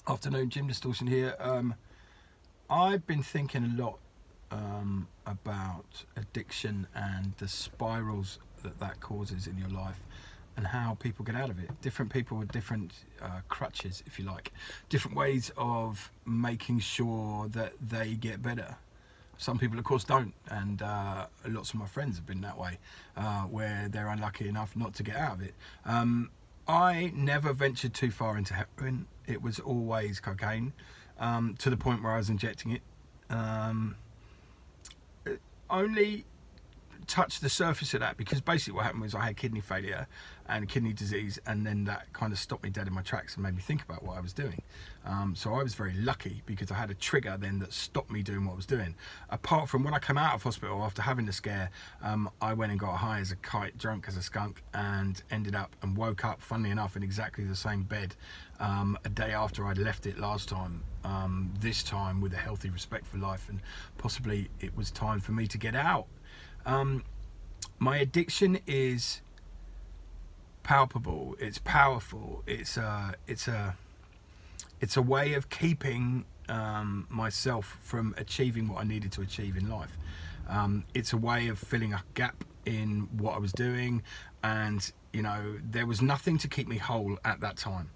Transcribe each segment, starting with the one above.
Afternoon, Jim Distortion here. I've been thinking a lot about addiction and the spirals that causes in your life and how people get out of it. Different people with different crutches, if you like, different ways of making sure that they get better. Some people, of course, don't, and lots of my friends have been that way, where they're unlucky enough not to get out of it. I never ventured too far into heroin. It was always cocaine, to the point where I was injecting it. Only touched the surface of that because basically what happened was I had kidney failure and kidney disease, and then that kind of stopped me dead in my tracks and made me think about what I was doing. So I was very lucky because I had a trigger then that stopped me doing what I was doing. Apart from when I came out of hospital after having the scare, I went and got high as a kite, drunk as a skunk, and ended up and woke up, funnily enough, in exactly the same bed a day after I'd left it last time. This time with a healthy respect for life, and possibly it was time for me to get out. My addiction is palpable. It's powerful. It's a way of keeping myself from achieving what I needed to achieve in life. It's a way of filling a gap in what I was doing, and there was nothing to keep me whole at that time.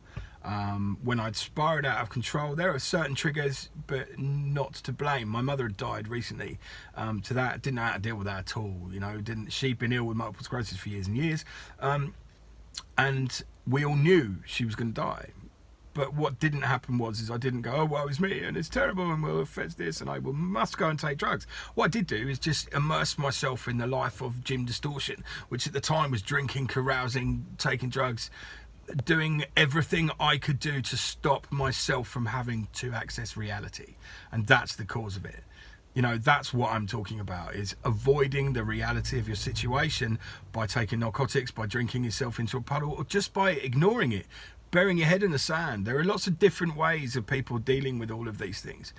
When I'd spiraled out of control, there are certain triggers, but not to blame. My mother had died recently. To that, didn't know how to deal with that at all. She'd been ill with multiple sclerosis for years and years, and we all knew she was going to die. But what didn't happen is I didn't go, oh, well, it's me and it's terrible and we'll affect this and I must go and take drugs. What I did do is just immerse myself in the life of Jim Distortion, which at the time was drinking, carousing, taking drugs, doing everything I could do to stop myself from having to access reality. And that's the cause of it. That's what I'm talking about, is avoiding the reality of your situation by taking narcotics, by drinking yourself into a puddle, or just by ignoring it, burying your head in the sand. There are lots of different ways of people dealing with all of these things.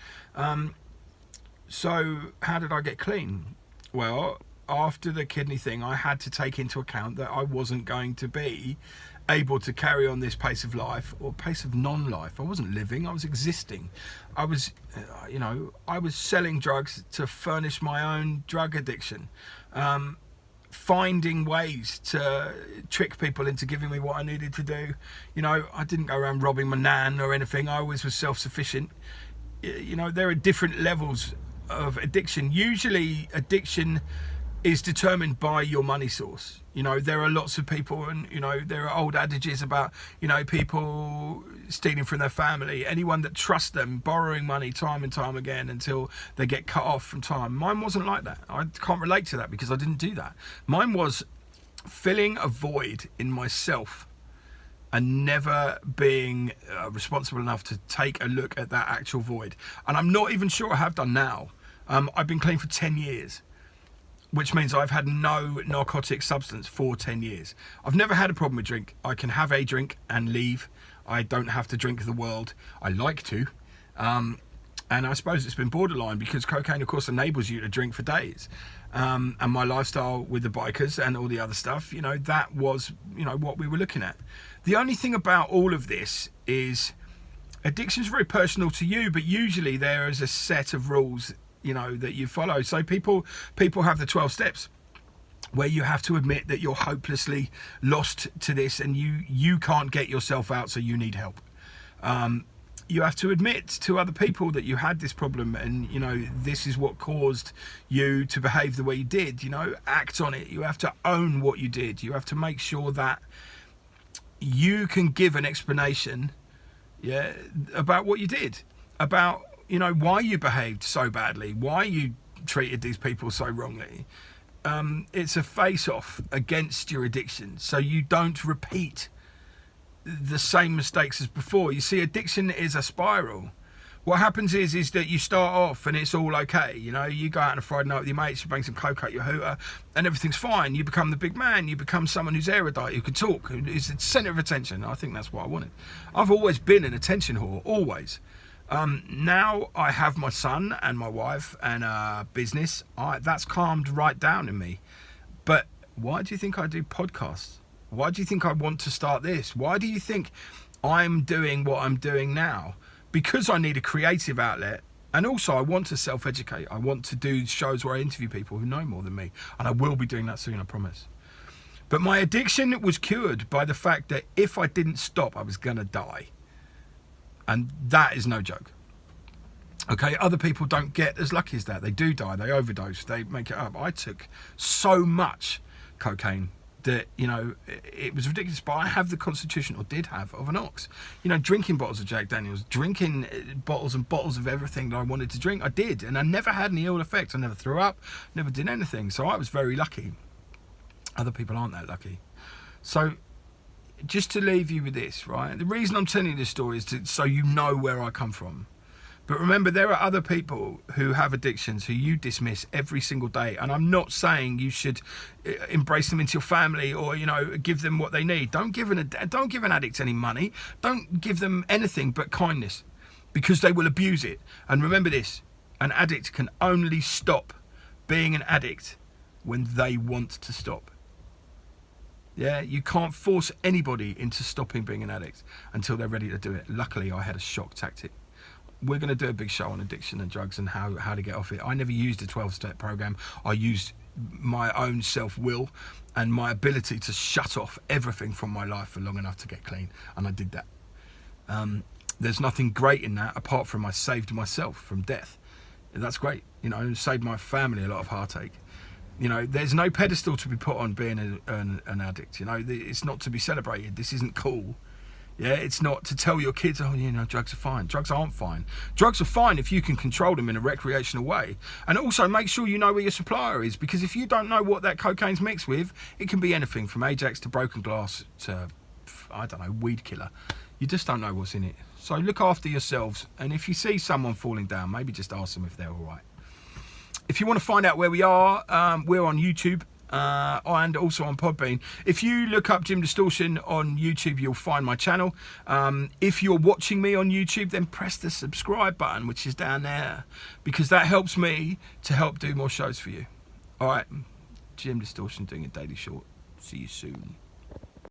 So how did I get clean? Well, after the kidney thing, I had to take into account that I wasn't going to be able to carry on this pace of life, or pace of non-life. I wasn't living, I was existing. I was selling drugs to furnish my own drug addiction, finding ways to trick people into giving me what I needed to do. I didn't go around robbing my nan or anything. I always was self-sufficient. There are different levels of addiction. Usually addiction is determined by your money source. There are lots of people, and there are old adages about people stealing from their family, anyone that trusts them borrowing money time and time again until they get cut off from time. Mine wasn't like that. I can't relate to that because I didn't do that. Mine was filling a void in myself and never being responsible enough to take a look at that actual void. And I'm not even sure I have done now. I've been clean for 10 years. Which means I've had no narcotic substance for 10 years. I've never had a problem with drink. I can have a drink and leave. I don't have to drink the world. I like to. And I suppose it's been borderline because cocaine, of course, enables you to drink for days. And my lifestyle with the bikers and all the other stuff, that was, what we were looking at. The only thing about all of this is addiction is very personal to you, but usually there is a set of rules that you follow. So people have the 12 steps where you have to admit that you're hopelessly lost to this and you can't get yourself out, so you need help. You have to admit to other people that you had this problem and this is what caused you to behave the way you did. Act on it. You have to own what you did. You have to make sure that you can give an explanation about what you did, about why you behaved so badly, why you treated these people so wrongly. It's a face-off against your addiction, so you don't repeat the same mistakes as before. You see, addiction is a spiral. What happens is that you start off and it's all okay. You go out on a Friday night with your mates, you bang some coke out your hooter, and everything's fine. You become the big man. You become someone who's erudite, who can talk, who is the centre of attention. I think that's what I wanted. I've always been an attention whore, always. Now I have my son and my wife and a business. That's calmed right down in me. But why do you think I do podcasts? Why do you think I want to start this? Why do you think I'm doing what I'm doing now? because I need a creative outlet, and also I want to self-educate. I want to do shows where I interview people who know more than me, and I will be doing that soon, I promise. But my addiction was cured by the fact that if I didn't stop, I was gonna die. And that is no joke. Okay, other people don't get as lucky as that. They do die, they overdose, they make it up. I took so much cocaine that, you know, it was ridiculous, but I have the constitution, or did have, of an ox. You know, drinking bottles of Jack Daniels, drinking bottles and bottles of everything that I wanted to drink, I did, and I never had any ill effects. I never threw up, never did anything, so I was very lucky. Other people aren't that lucky. So, just to leave you with this, right, the reason I'm telling you this story is so you know where I come from. But remember, there are other people who have addictions who you dismiss every single day. And I'm not saying you should embrace them into your family or, you know, give them what they need. Don't give an addict any money. Don't give them anything but kindness, because they will abuse it. And remember this, an addict can only stop being an addict when they want to stop. Yeah, you can't force anybody into stopping being an addict until they're ready to do it. Luckily, I had a shock tactic. We're going to do a big show on addiction and drugs and how to get off it. I never used a 12-step program. I used my own self-will and my ability to shut off everything from my life for long enough to get clean. And I did that. There's nothing great in that apart from I saved myself from death. That's great. You know, saved my family a lot of heartache. You know, there's no pedestal to be put on being an addict. You know, it's not to be celebrated. This isn't cool. Yeah, it's not to tell your kids, oh, you know, drugs are fine. Drugs aren't fine. Drugs are fine if you can control them in a recreational way. And also make sure you know where your supplier is, because if you don't know what that cocaine's mixed with, it can be anything from Ajax to broken glass to, I don't know, weed killer. You just don't know what's in it. So look after yourselves. And if you see someone falling down, maybe just ask them if they're all right. If you want to find out where we are, we're on YouTube. And also on Podbean. If you look up Jim Distortion on YouTube, you'll find my channel. If you're watching me on YouTube, then press the subscribe button, which is down there, because that helps me to help do more shows for you. All right, Jim Distortion doing a daily short. See you soon.